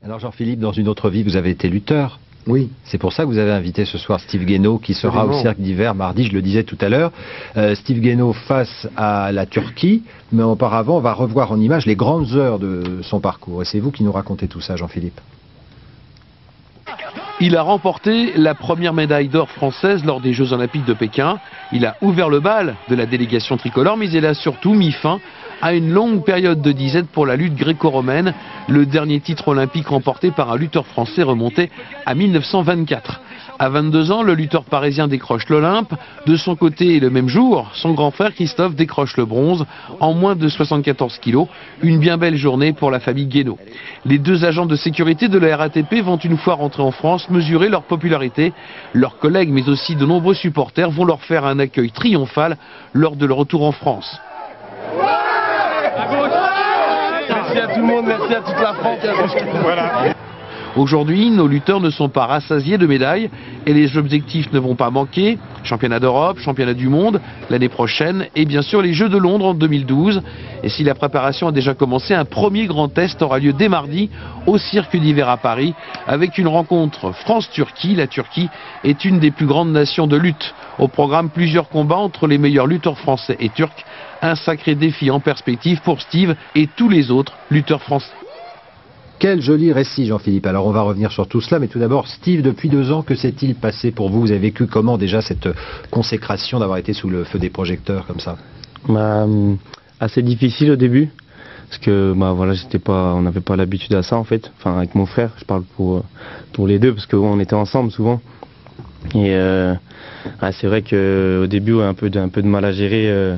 Alors Jean-Philippe, dans une autre vie, vous avez été lutteur. Oui. C'est pour ça que vous avez invité ce soir Steve Guénaud qui sera au Cirque d'hiver mardi, je le disais tout à l'heure. Steve Guénaud face à la Turquie, mais auparavant on va revoir en images les grandes heures de son parcours. Et c'est vous qui nous racontez tout ça, Jean-Philippe. Il a remporté la première médaille d'or française lors des Jeux Olympiques de Pékin. Il a ouvert le bal de la délégation tricolore, mais il a surtout mis fin à une longue période de disette pour la lutte gréco-romaine. Le dernier titre olympique remporté par un lutteur français remontait à 1924. À 22 ans, le lutteur parisien décroche l'Olympe. De son côté, le même jour, son grand frère Christophe décroche le bronze en moins de 74 kilos. Une bien belle journée pour la famille Guénaud. Les deux agents de sécurité de la RATP vont une fois rentrés en France mesurer leur popularité. Leurs collègues, mais aussi de nombreux supporters, vont leur faire un accueil triomphal lors de leur retour en France. Merci à tout le monde, merci à toute la France. Voilà. Aujourd'hui, nos lutteurs ne sont pas rassasiés de médailles et les objectifs ne vont pas manquer. Championnat d'Europe, championnat du monde l'année prochaine et bien sûr les Jeux de Londres en 2012. Et si la préparation a déjà commencé, un premier grand test aura lieu dès mardi au Cirque d'hiver à Paris avec une rencontre France-Turquie. La Turquie est une des plus grandes nations de lutte. Au programme, plusieurs combats entre les meilleurs lutteurs français et turcs. Un sacré défi en perspective pour Steve et tous les autres lutteurs français. Quel joli récit, Jean-Philippe. Alors on va revenir sur tout cela, mais tout d'abord, Steve, depuis 2 ans, que s'est-il passé pour vous? Vous avez vécu comment déjà cette consécration d'avoir été sous le feu des projecteurs comme ça? Assez difficile au début, parce que voilà, on n'avait pas l'habitude à ça en fait. Enfin, avec mon frère, je parle pour les deux, parce qu'on était ensemble souvent. Et c'est vrai qu'au début, un peu de mal à gérer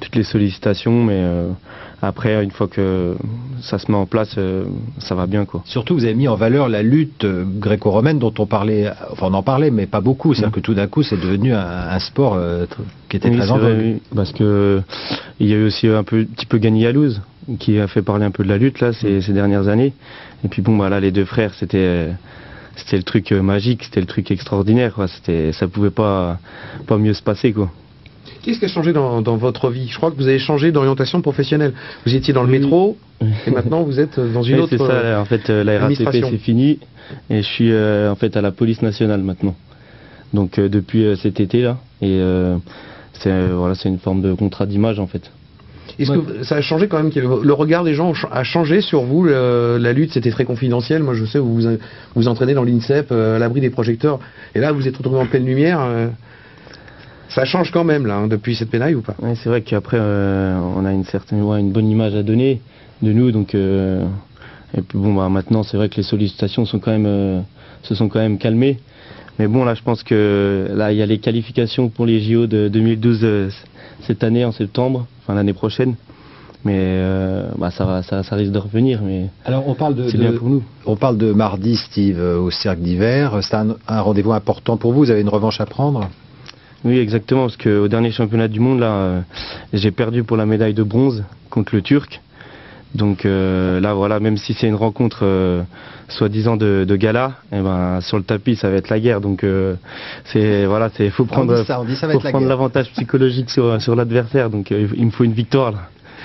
toutes les sollicitations, mais après, une fois que ça se met en place, ça va bien, quoi. Surtout, vous avez mis en valeur la lutte gréco-romaine dont on parlait, enfin on en parlait, mais pas beaucoup. C'est-à-dire que tout d'un coup, c'est devenu un sport qui était très en vogue. Oui, parce que il y a eu aussi un petit peu Gani Yalouz qui a fait parler un peu de la lutte là ces dernières années. Et puis bon, là, les deux frères, c'était le truc magique, c'était le truc extraordinaire, quoi. Ça pouvait pas mieux se passer, quoi. Qu'est-ce qui a changé dans votre vie? Je crois que vous avez changé d'orientation professionnelle. Vous étiez dans le métro et maintenant vous êtes dans une autre. C'est ça, en fait, la RATP c'est fini et je suis en fait à la police nationale maintenant. Donc depuis cet été là et c'est une forme de contrat d'image en fait. Est-ce que ça a changé quand même, le regard des gens a changé sur vous? La lutte, c'était très confidentiel. Moi, je sais, vous vous entraînez dans l'INSEP, à l'abri des projecteurs. Et là, vous êtes retrouvé en pleine lumière. Ça change quand même, là, depuis cette pénaille ou pas? Oui, c'est vrai qu'après, on a une bonne image à donner de nous. Donc, et puis bon, maintenant, c'est vrai que les sollicitations se sont quand même calmées. Mais bon, là, je pense que là, il y a les qualifications pour les JO de 2012 cette année, en septembre, enfin l'année prochaine. Mais ça risque de revenir. Mais alors c'est bien pour nous. On parle de mardi, Steve, au Cirque d'hiver. C'est un rendez-vous important pour vous. Vous avez une revanche à prendre? Oui, exactement, parce qu'au dernier championnat du monde, là, j'ai perdu pour la médaille de bronze contre le Turc. Donc là, voilà, même si c'est une rencontre soi-disant de gala, sur le tapis, ça va être la guerre. Donc faut prendre l'avantage psychologique sur l'adversaire. Donc il me faut une victoire là.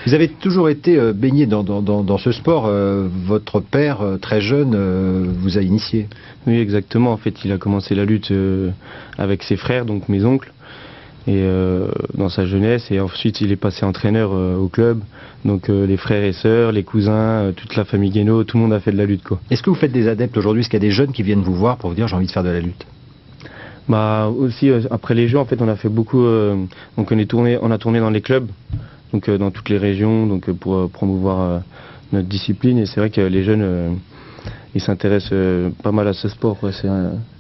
Vous avez toujours été baigné dans ce sport. Votre père, très jeune, vous a initié. Oui, exactement. En fait, il a commencé la lutte avec ses frères, donc mes oncles, et dans sa jeunesse. Et ensuite, il est passé entraîneur au club. Donc les frères et sœurs, les cousins, toute la famille Guénaud, tout le monde a fait de la lutte, quoi. Est-ce que vous faites des adeptes aujourd'hui? Est-ce qu'il y a des jeunes qui viennent vous voir pour vous dire j'ai envie de faire de la lutte? Aussi, après les Jeux, en fait, on a fait beaucoup. Donc on a tourné dans les clubs. Donc dans toutes les régions, donc pour promouvoir notre discipline. Et c'est vrai que les jeunes, ils s'intéressent pas mal à ce sport.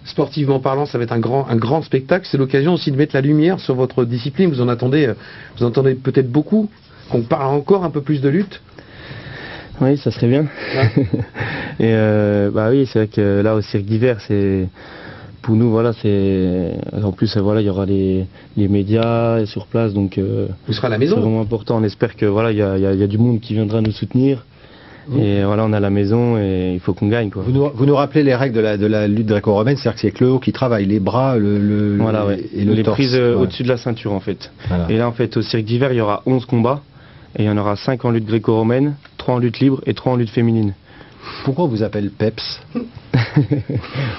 Sportivement parlant, ça va être un grand spectacle. C'est l'occasion aussi de mettre la lumière sur votre discipline. Vous entendez peut-être beaucoup, qu'on parle encore un peu plus de lutte. Oui, ça serait bien. Ouais. Et oui, c'est vrai que là au Cirque d'hiver, c'est... Pour nous, voilà, en plus, voilà, il y aura les médias sur place, donc vous serez à la maison. C'est vraiment important. On espère que voilà, il y a du monde qui viendra nous soutenir. Et voilà, on a la maison et il faut qu'on gagne, quoi. Vous nous rappelez les règles de la lutte gréco-romaine, c'est-à-dire que c'est avec le haut qui travaille, les bras, voilà, ouais. Et le les torse. Prises au-dessus de la ceinture, en fait. Voilà. Et là, en fait, au Cirque d'hiver, il y aura 11 combats et il y en aura 5 en lutte gréco-romaine, 3 en lutte libre et 3 en lutte féminine. Pourquoi on vous appelle Peps?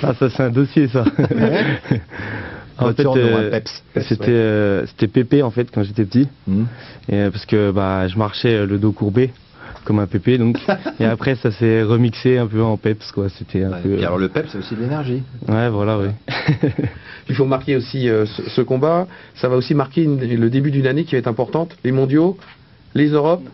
Ah, ça c'est un dossier, ça. En Votre fait, surnom, hein, Peps. c'était Pépé en fait quand j'étais petit. Et, parce que je marchais le dos courbé comme un Pépé donc. Et après ça s'est remixé un peu en Peps quoi. C'était un peu. Puis alors le Peps c'est aussi de l'énergie. Ouais voilà oui. Il faut marquer aussi ce combat. Ça va aussi marquer le début d'une année qui va être importante. Les mondiaux, les Europes.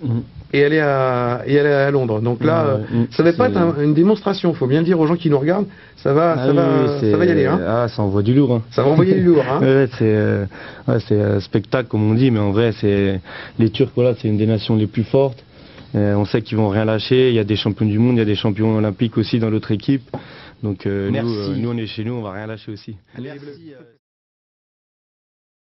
Et aller à Londres. Donc là, ça va pas être une démonstration. Il faut bien dire aux gens qui nous regardent, ça va y aller. Hein. Ah, ça envoie du lourd. Hein. Ça va envoyer du lourd. Hein. Ouais, c'est un spectacle comme on dit, mais en vrai, les Turcs, voilà, c'est une des nations les plus fortes. On sait qu'ils vont rien lâcher. Il y a des champions du monde, il y a des champions olympiques aussi dans l'autre équipe. Donc nous, on est chez nous, on va rien lâcher aussi. Merci.